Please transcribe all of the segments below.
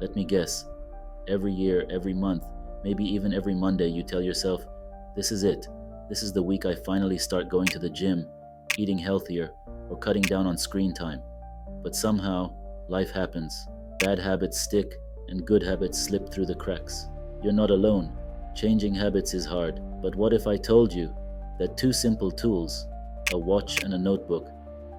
Let me guess. Every year, every month, maybe even every Monday, you tell yourself, this is it. This is the week I finally start going to the gym, eating healthier, or cutting down on screen time. But somehow, life happens. Bad habits stick, and good habits slip through the cracks. You're not alone. Changing habits is hard. But what if I told you that two simple tools, a watch and a notebook,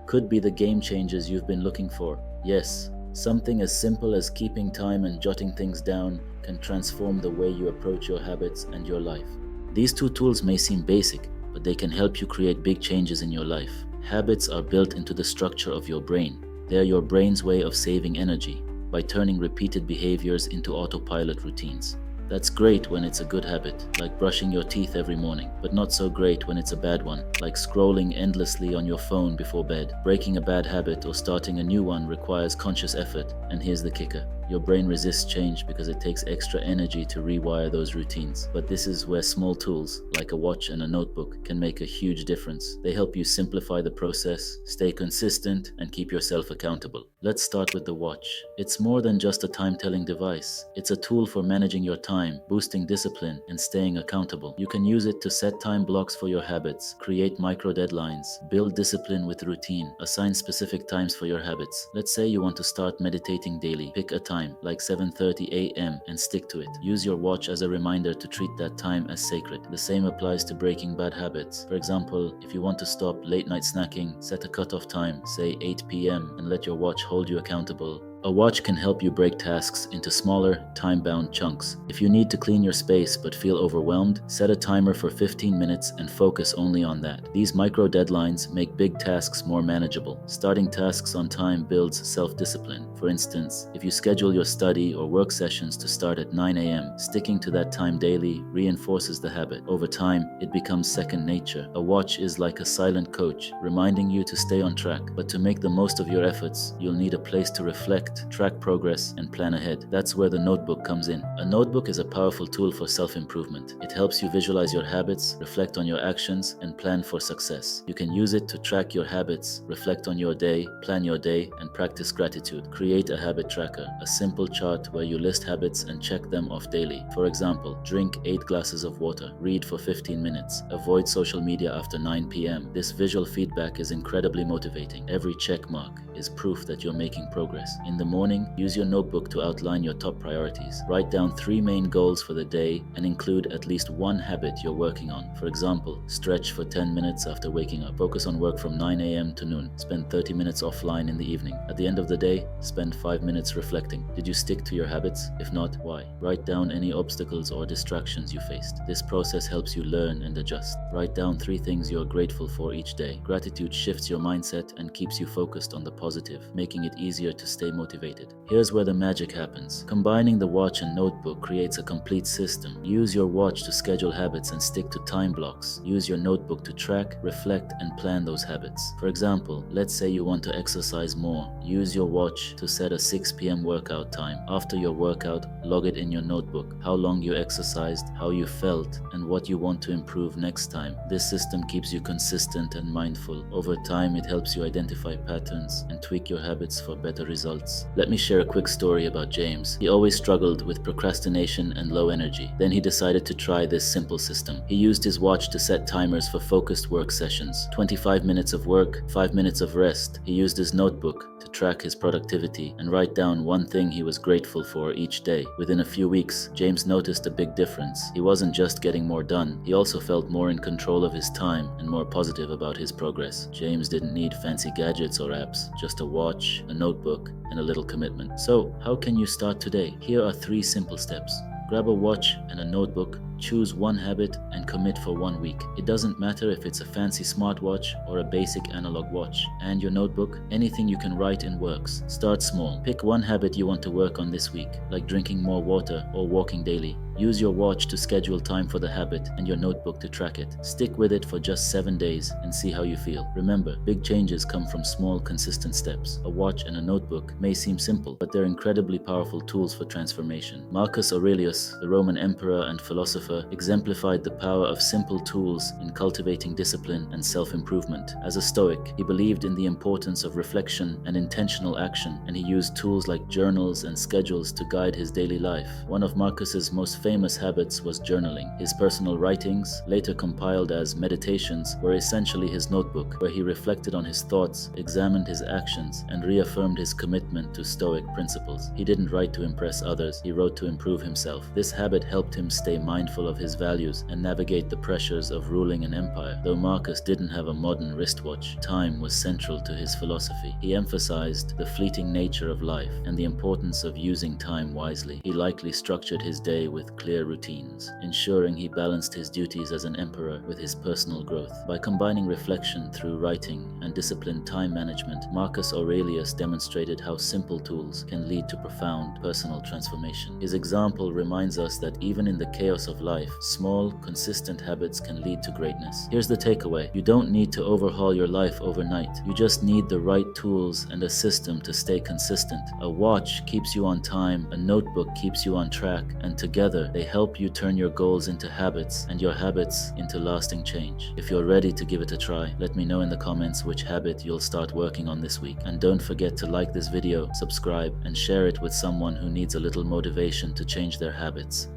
could be the game changers you've been looking for? Yes, something as simple as keeping time and jotting things down can transform the way you approach your habits and your life. These two tools may seem basic, but they can help you create big changes in your life. Habits are built into the structure of your brain. They are your brain's way of saving energy by turning repeated behaviors into autopilot routines. That's great when it's a good habit, like brushing your teeth every morning, but not so great when it's a bad one, like scrolling endlessly on your phone before bed. Breaking a bad habit or starting a new one requires conscious effort, and here's the kicker. Your brain resists change because it takes extra energy to rewire those routines. But this is where small tools, like a watch and a notebook, can make a huge difference. They help you simplify the process, stay consistent, and keep yourself accountable. Let's start with the watch. It's more than just a time-telling device. It's a tool for managing your time, boosting discipline, and staying accountable. You can use it to set time blocks for your habits, create micro deadlines, build discipline with routine, assign specific times for your habits. Let's say you want to start meditating daily. Pick a time like 7:30 a.m. and stick to it. Use your watch as a reminder to treat that time as sacred. The same applies to breaking bad habits. For example, if you want to stop late night snacking, set a cutoff time, say 8 p.m., and let your watch hold you accountable. A watch can help you break tasks into smaller, time-bound chunks. If you need to clean your space but feel overwhelmed, set a timer for 15 minutes and focus only on that. These micro deadlines make big tasks more manageable. Starting tasks on time builds self-discipline. For instance, if you schedule your study or work sessions to start at 9 a.m., sticking to that time daily reinforces the habit. Over time, it becomes second nature. A watch is like a silent coach, reminding you to stay on track. But to make the most of your efforts, you'll need a place to reflect, track progress, and plan ahead. That's where the notebook comes in. A notebook is a powerful tool for self-improvement. It helps you visualize your habits, reflect on your actions, and plan for success. You can use it to track your habits, reflect on your day, plan your day, and practice gratitude. Create a habit tracker, a simple chart where you list habits and check them off daily. For example, drink 8 glasses of water, read for 15 minutes, avoid social media after 9 p.m. This visual feedback is incredibly motivating. Every check mark is proof that you're making progress. In the morning, use your notebook to outline your top priorities. Write down 3 main goals for the day and include at least one habit you're working on. For example, stretch for 10 minutes after waking up. Focus on work from 9 a.m. to noon. Spend 30 minutes offline in the evening. At the end of the day, spend 5 minutes reflecting. Did you stick to your habits? If not, why? Write down any obstacles or distractions you faced. This process helps you learn and adjust. Write down 3 things you're grateful for each day. Gratitude shifts your mindset and keeps you focused on the positive, making it easier to stay motivated. Here's where the magic happens. Combining the watch and notebook creates a complete system. Use your watch to schedule habits and stick to time blocks. Use your notebook to track, reflect, and plan those habits. For example, let's say you want to exercise more. Use your watch to set a 6 p.m. workout time. After your workout, log it in your notebook. How long you exercised, how you felt, and what you want to improve next time. This system keeps you consistent and mindful. Over time, it helps you identify patterns and tweak your habits for better results. Let me share a quick story about James. He always struggled with procrastination and low energy. Then he decided to try this simple system. He used his watch to set timers for focused work sessions. 25 minutes of work, 5 minutes of rest. He used his notebook to track his productivity and write down one thing he was grateful for each day. Within a few weeks, James noticed a big difference. He wasn't just getting more done, he also felt more in control of his time and more positive about his progress. James didn't need fancy gadgets or apps, just a watch, a notebook, and a little commitment. So, how can you start today? Here are 3 simple steps. Grab a watch and a notebook, choose one habit, and commit for 1 week. It doesn't matter if it's a fancy smartwatch or a basic analog watch. And your notebook, anything you can write in works. Start small. Pick one habit you want to work on this week, like drinking more water or walking daily. Use your watch to schedule time for the habit and your notebook to track it. Stick with it for just 7 days and see how you feel. Remember, big changes come from small, consistent steps. A watch and a notebook may seem simple, but they're incredibly powerful tools for transformation. Marcus Aurelius, the Roman emperor and philosopher, exemplified the power of simple tools in cultivating discipline and self-improvement. As a Stoic, he believed in the importance of reflection and intentional action, and he used tools like journals and schedules to guide his daily life. One of Marcus's most famous habits was journaling. His personal writings, later compiled as Meditations, were essentially his notebook, where he reflected on his thoughts, examined his actions, and reaffirmed his commitment to Stoic principles. He didn't write to impress others, he wrote to improve himself. This habit helped him stay mindful of his values and navigate the pressures of ruling an empire. Though Marcus didn't have a modern wristwatch, time was central to his philosophy. He emphasized the fleeting nature of life and the importance of using time wisely. He likely structured his day with clear routines, ensuring he balanced his duties as an emperor with his personal growth. By combining reflection through writing and disciplined time management, Marcus Aurelius demonstrated how simple tools can lead to profound personal transformation. His example reminds us that even in the chaos of life, small, consistent habits can lead to greatness. Here's the takeaway: you don't need to overhaul your life overnight. You just need the right tools and a system to stay consistent. A watch keeps you on time, a notebook keeps you on track, and together they help you turn your goals into habits and your habits into lasting change. If you're ready to give it a try, let me know in the comments which habit you'll start working on this week. And don't forget to like this video, subscribe, and share it with someone who needs a little motivation to change their habits.